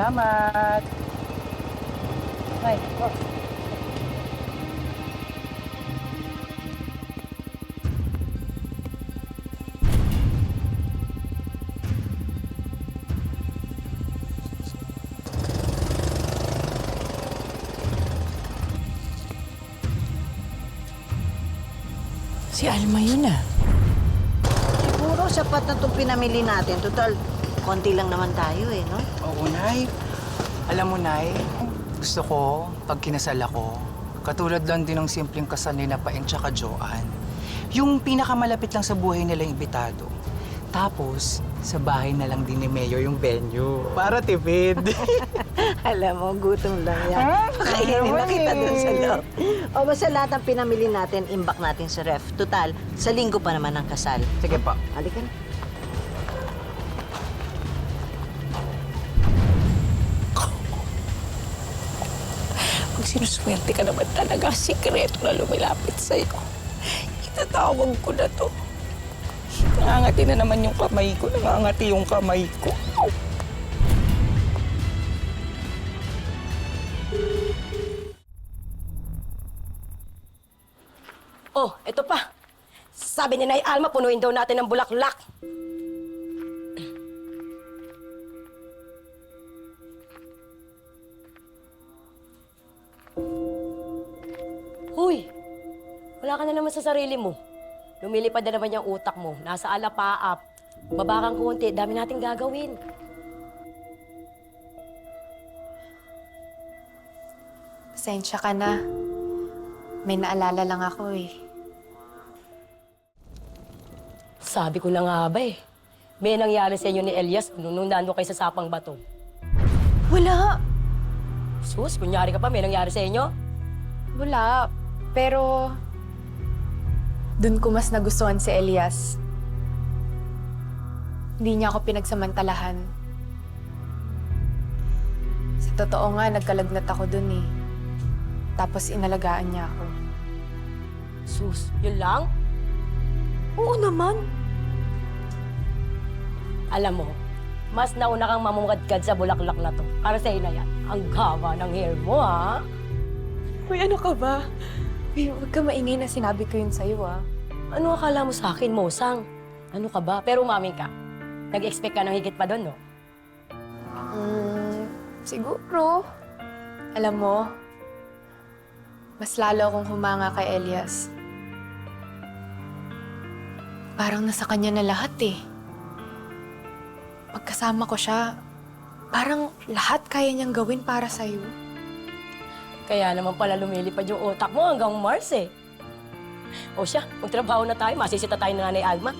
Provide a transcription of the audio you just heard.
Salamat. Ay, oh. Si Alma yun ah. Siguro sapat na itong pinamili natin. Total, konti lang naman tayo eh, no? Oo, Nay. Alam mo, Nay, gusto ko, pag kinasal ako, katulad lang din ng simpleng kasal ni Paeng tsaka Joanne. Yung pinakamalapit lang sa buhay nilang imbitado. Tapos, sa bahay na lang din ni Mayor yung venue. Para tipid. Alam mo, gutom lang yan. Pakainin na kita dun sa loob. O basta lahat ng pinamili natin, imbak natin sa ref. Total, sa linggo pa naman ang kasal. Sige pa. Halika na. Pag sinuswerte ka naman talaga, sikreto na lumilapit sa'yo. Itatawag ko na to. Nangangati na naman yung kamay ko. Nangangati yung kamay ko. Oh, eto pa. Sabi ni Nay Alma, punuin daw natin ng bulaklak. Huy, wala ka na naman sa sarili mo. Lumilipad na naman yung utak mo. Nasa alapaap. Baba kang konti, dami nating gagawin. Pasensya ka na. May naalala lang ako eh. Sabi ko na nga ba eh. May nangyari sa inyo ni Elias nung nandun kayo sa Sapang Bato. Wala! Sus, kunyari ka pa, may nangyari sa inyo? Wala. Pero... dun ko mas nagustuhan si Elias. Hindi niya ako pinagsamantalahan. Sa totoo nga, nagkalagnat ako dun eh. Tapos inalagaan niya ako. Sus, yun lang? Oo naman. Alam mo, mas nauna kang mamungadkad sa bulaklak na to. Para sa'yo na yan. Ang gaba ng hair mo, ha? Uy, ano ka ba? Uy, huwag ka maingay na sinabi ko yun sa'yo ah. Ano akala mo sa akin, Mosang? Ano ka ba? Pero umamin ka. Nag-expect ka ng higit pa doon, no? Siguro. Alam mo, mas lalo akong humanga kay Elias. Parang nasa kanya na lahat eh. Pagkasama ko siya, parang lahat kaya niyang gawin para sa'yo. Kaya naman pala lumilipad yung utak mo hanggang Mars, eh. O siya, magtrabaho na tayo. Masisita tayo ng Nanay Alma.